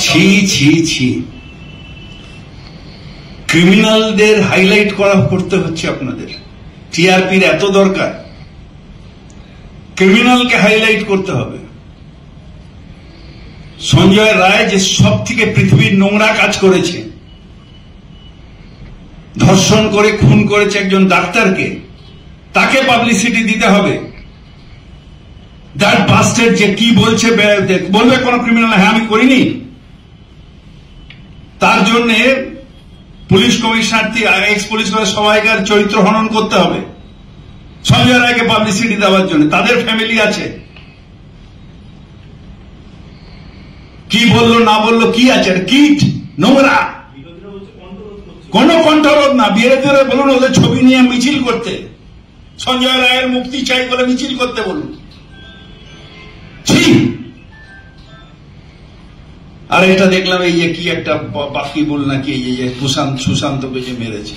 ছি ছি ছি, ক্রিমিনালদের হাইলাইট করতে হচ্ছে আপনাদের। টিআরপির এত দরকার, ক্রিমিনালকে হাইলাইট করতে হবে। সঞ্জয় রায় যে সব থেকে পৃথিবীর নোংরা কাজ করেছে, ধর্ষণ করে খুন করেছে একজন ডাক্তারকে, তাকে পাবলিসিটি দিতে হবে। দ্যাট বাস্টার্ড যে কি বলছে, বলবে কোন ক্রিমিনাল, হ্যাঁ আমি করিনি। তার জন্য পুলিশ কমিশনার, এক্স পুলিশ সবাইকার চরিত্র হনন করতে হবে সঞ্জয় রায়কে পাবলিসিটি দেওয়ার জন্য। তাদের ফ্যামিলি আছে, কি বললো না বললো কি আছে, কীট নোংরা, কোন কণ্ঠরোধ না। বিরোধীরা বলুন ওদের ছবি নিয়ে মিছিল করতে, সঞ্জয় রায়ের মুক্তি চাই বলে মিছিল করতে বলুন। আর এটা দেখলাম এই যে কি একটা বাকিবুল নাকি এই যে সুশান্তকে যে মেরেছে,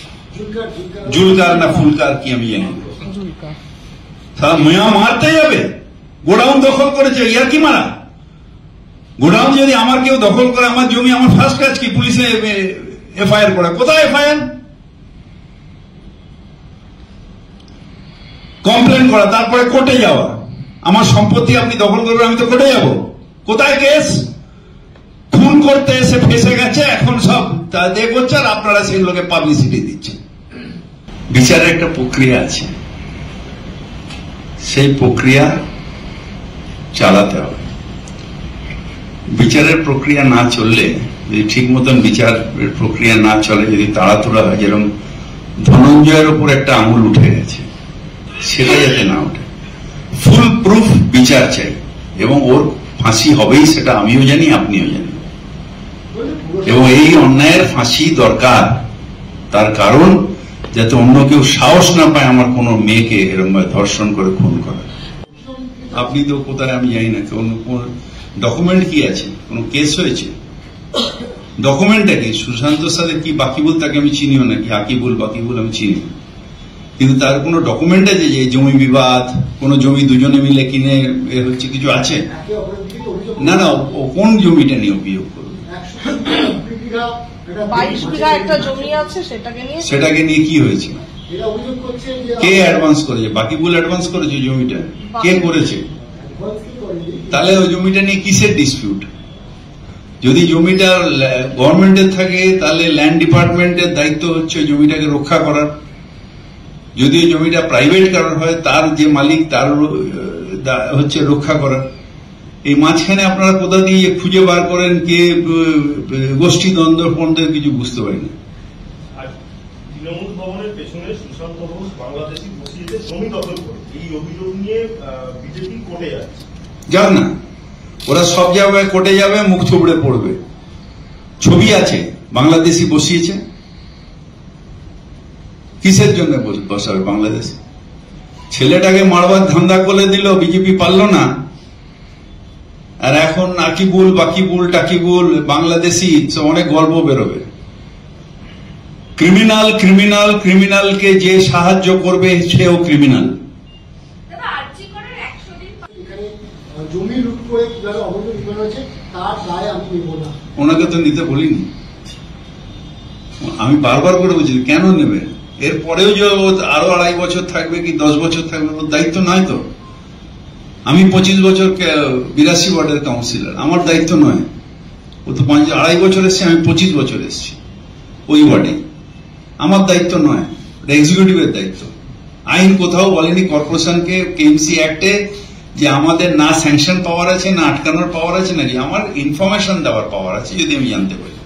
জুলকার না ফুলকার কি আমি জানি, সারা মেয়া মারতে যাবে। গোডাউন দখল করেছে, ইয়ার কি মারা। গোডাউন যদি আমার কেউ দখল করে, আমার জমি, আমার ফার্স্ট কাজ কি পুলিশে এফআইআর করা। কোথায় এফআইআর? কমপ্লেন করা, তারপরে কোর্টে যাওয়া। আমার সম্পত্তি আপনি দখল করবেন, আমি তো কোর্টে যাব। কোথায় কেস? খুন করতে এসে ফেসে গেছে, এখন সব দেখছে, আর আপনারা সেগুলোকে পাবলিসিটি দিচ্ছেন। বিচারের একটা প্রক্রিয়া আছে, সেই প্রক্রিয়া চালাতে হবে। বিচারের প্রক্রিয়া না চললে, যদি ঠিক মতন বিচারের প্রক্রিয়া না চলে, যদি তাড়াতাড়ি হয়, যেরকম ধনঞ্জয়ের উপর একটা আঙুল উঠে গেছে, সেটা যাতে না ওঠে। ফুল প্রুফ বিচার চাই, এবং ওর ফাঁসি হবেই, সেটা আমিও জানি, আপনিও জানি। এবং এই অন্যায়ের ফাঁসি দরকার, তার কারণ যাতে অন্য কেউ সাহস না পায় আমার কোন মেয়েকে এরকম ধর্ষণ করে খুন করা। আপনি তো কোথায় আমি জানি না, কোন ডকুমেন্ট কি আছে, কোন কেস হয়েছে, ডকুমেন্টটা কি? সুশান্তর সাথে কি বাকিবুল, তাকে আমি চিনিও না, কি আকিবুল বাকিবুল আমি চিনি না, কিন্তু তার কোন ডকুমেন্ট আছে যে জমি বিবাদ, কোন জমি দুজনে মিলে কিনে হচ্ছে, কিছু আছে? না না, ও কোন জমিটা নিয়ে অভিযোগ করবে? সেটাকে নিয়ে কি হয়েছে? কে অ্যাডভান্স করেছে? বাকিবুল অ্যাডভান্স করেছে জমিটা? কে করেছে? তাহলে ওই জমিটা নিয়ে কিসের ডিসপিউট? যদি জমিটা গভর্নমেন্টের থাকে, তাহলে ল্যান্ড ডিপার্টমেন্টের দায়িত্ব হচ্ছে জমিটাকে রক্ষা করার। যদি ওই জমিটা প্রাইভেট কারণ হয়, তার যে মালিক, তার হচ্ছে রক্ষা করার। এই মাঝখানে আপনারা কোথা দিয়ে খুঁজে বার করেন কে গোষ্ঠী দ্বন্দ্ব পন্থের, কিছু বুঝতে পারি না। তৃণমূল ভবনের পেছনে সুশান্ত ঘোষ বাংলাদেশি বসিয়েছে জমি দখল করে, এই অভিযোগ নিয়ে বিজেপি কোর্টে যাচ্ছে। যাক না, ওরা সব জায়গায় কোর্টে যাবে, মুখ থুবড়ে পড়বে। ছবি আছে, বাংলাদেশি বসিয়েছে। কিসের জন্য বসাবে বাংলাদেশ? ছেলেটাকে মারবার ধান্দা করে দিল, বিজেপি পারল না, আর এখন আকিবুল বাকিবুল টাকিবুল বাংলাদেশি অনেক গল্প বেরোবে। ক্রিমিনাল ক্রিমিনাল ক্রিমিনালকে যে সাহায্য করবে সেও ক্রিমিনাল। ওনাকে তো নিতে বলিনি, আমি বারবার করে বলছি কেন নেবে। এরপরেও যে আরো 2.5 বছর থাকবে কি 10 বছর থাকবে, ওর দায়িত্ব নয় তো। আমি 25 বছর 82 ওয়ার্ডের কাউন্সিলর, আমার দায়িত্ব নয়। ও তো 2.5 বছর এসছে, আমি 25 বছর এসছি ওই ওয়ার্ডে। আমার দায়িত্ব নয়, এক্সিকিউটিভের দায়িত্ব। আইন কোথাও বলেনি কর্পোরেশনকে কেএমসি অ্যাক্টে যে আমাদের না স্যাংশন পাওয়ার আছে, না আটকানোর পাওয়ার আছে, নাকি আমার ইনফরমেশন দেওয়ার পাওয়ার আছে, যদি আমি জানতে পারি।